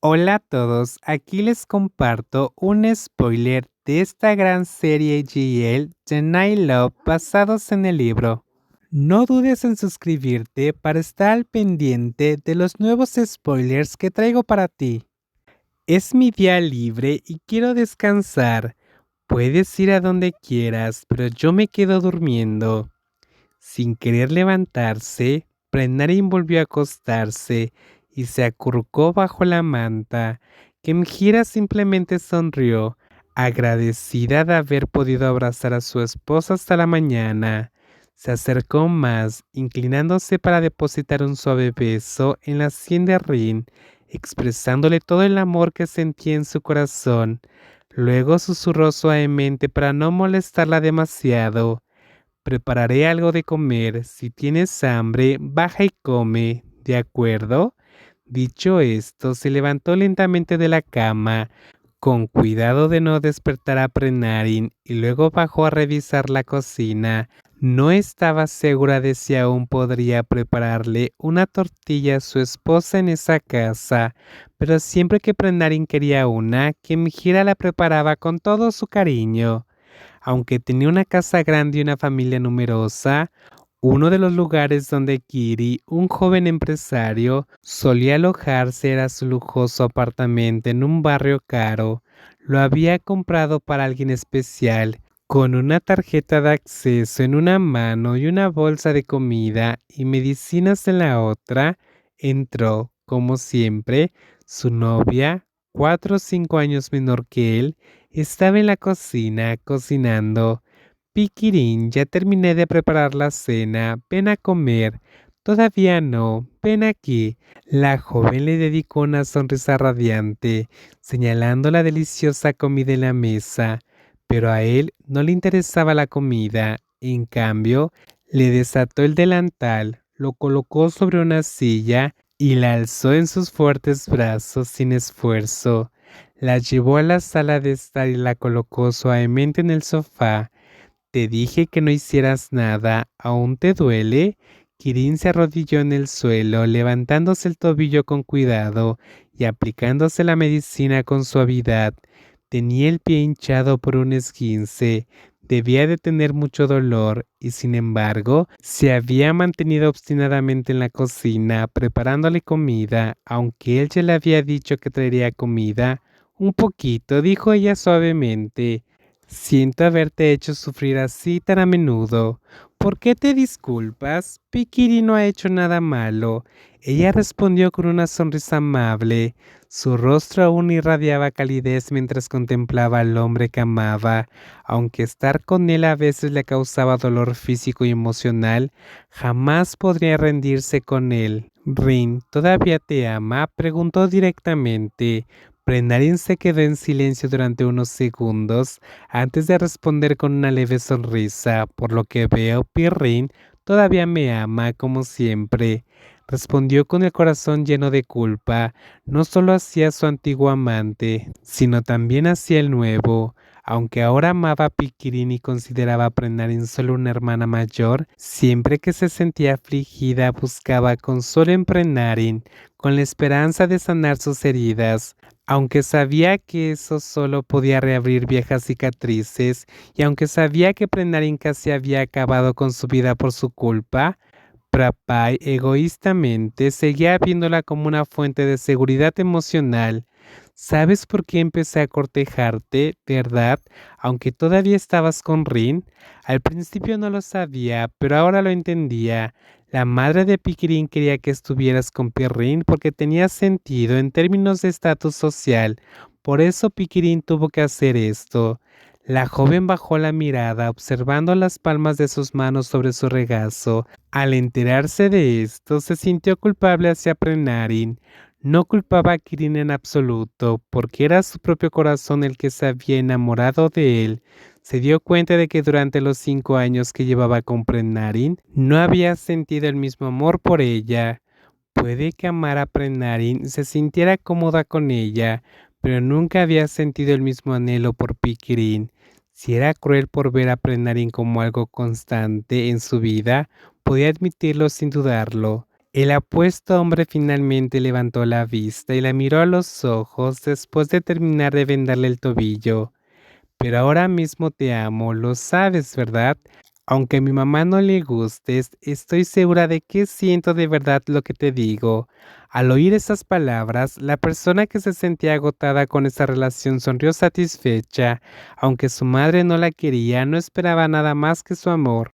Hola a todos, aquí les comparto un spoiler de esta gran serie GL The Night Love basados en el libro. No dudes en suscribirte para estar al pendiente de los nuevos spoilers que traigo para ti. Es mi día libre y quiero descansar. Puedes ir a donde quieras, pero yo me quedo durmiendo. Sin querer levantarse, Prenarin volvió a acostarse y se acurrucó bajo la manta. Kemjira simplemente sonrió, agradecida de haber podido abrazar a su esposa hasta la mañana. Se acercó más, inclinándose para depositar un suave beso en la sien de Rin, expresándole todo el amor que sentía en su corazón. Luego susurró suavemente para no molestarla demasiado. Prepararé algo de comer. Si tienes hambre, baja y come. ¿De acuerdo? Dicho esto, se levantó lentamente de la cama, con cuidado de no despertar a Prenarin, y luego bajó a revisar la cocina. No estaba segura de si aún podría prepararle una tortilla a su esposa en esa casa, pero siempre que Prenarin quería una, Kemjira la preparaba con todo su cariño. Aunque tenía una casa grande y una familia numerosa, uno de los lugares donde Kiri, un joven empresario, solía alojarse era su lujoso apartamento en un barrio caro. Lo había comprado para alguien especial, con una tarjeta de acceso en una mano y una bolsa de comida y medicinas en la otra. Entró, como siempre, su novia, 4 o 5 años menor que él, estaba en la cocina cocinando. Piquirín, ya terminé de preparar la cena, ven a comer. Todavía no, ven aquí. La joven le dedicó una sonrisa radiante, señalando la deliciosa comida en la mesa, pero a él no le interesaba la comida. En cambio, le desató el delantal, lo colocó sobre una silla y la alzó en sus fuertes brazos sin esfuerzo. La llevó a la sala de estar y la colocó suavemente en el sofá. Te dije que no hicieras nada, ¿aún te duele? Kirin se arrodilló en el suelo, levantándose el tobillo con cuidado y aplicándose la medicina con suavidad. Tenía el pie hinchado por un esguince. Debía de tener mucho dolor y sin embargo se había mantenido obstinadamente en la cocina preparándole comida, aunque él ya le había dicho que traería comida. Un poquito, dijo ella suavemente. Siento haberte hecho sufrir así tan a menudo. ¿Por qué te disculpas? Pikiri no ha hecho nada malo. Ella respondió con una sonrisa amable. Su rostro aún irradiaba calidez mientras contemplaba al hombre que amaba. Aunque estar con él a veces le causaba dolor físico y emocional, jamás podría rendirse con él. Rin, ¿todavía te ama? Preguntó directamente. Prenarin se quedó en silencio durante unos segundos antes de responder con una leve sonrisa. Por lo que veo, Pirrin todavía me ama como siempre. Respondió con el corazón lleno de culpa, no solo hacia su antiguo amante, sino también hacia el nuevo. Aunque ahora amaba a Piquirín y consideraba a Prenarin solo una hermana mayor, siempre que se sentía afligida buscaba consuelo en Prenarin, con la esperanza de sanar sus heridas. Aunque sabía que eso solo podía reabrir viejas cicatrices, y aunque sabía que Prenarin casi había acabado con su vida por su culpa, Prapai egoístamente seguía viéndola como una fuente de seguridad emocional. ¿Sabes por qué empecé a cortejarte, verdad? Aunque todavía estabas con Rin. Al principio no lo sabía, pero ahora lo entendía. La madre de Piquirín quería que estuvieras con Pirrin porque tenía sentido en términos de estatus social. Por eso Piquirín tuvo que hacer esto. La joven bajó la mirada observando las palmas de sus manos sobre su regazo. Al enterarse de esto, se sintió culpable hacia Prenarin. No culpaba a Kirin en absoluto, porque era su propio corazón el que se había enamorado de él. Se dio cuenta de que durante los 5 años que llevaba con Prenarin, no había sentido el mismo amor por ella. Puede que amara a Prenarin, se sintiera cómoda con ella, pero nunca había sentido el mismo anhelo por Pikirin. Si era cruel por ver a Prenarin como algo constante en su vida, podía admitirlo sin dudarlo. El apuesto hombre finalmente levantó la vista y la miró a los ojos después de terminar de vendarle el tobillo. Pero ahora mismo te amo, lo sabes, ¿verdad? Aunque a mi mamá no le gustes, estoy segura de que siento de verdad lo que te digo. Al oír esas palabras, la persona que se sentía agotada con esa relación sonrió satisfecha. Aunque su madre no la quería, no esperaba nada más que su amor.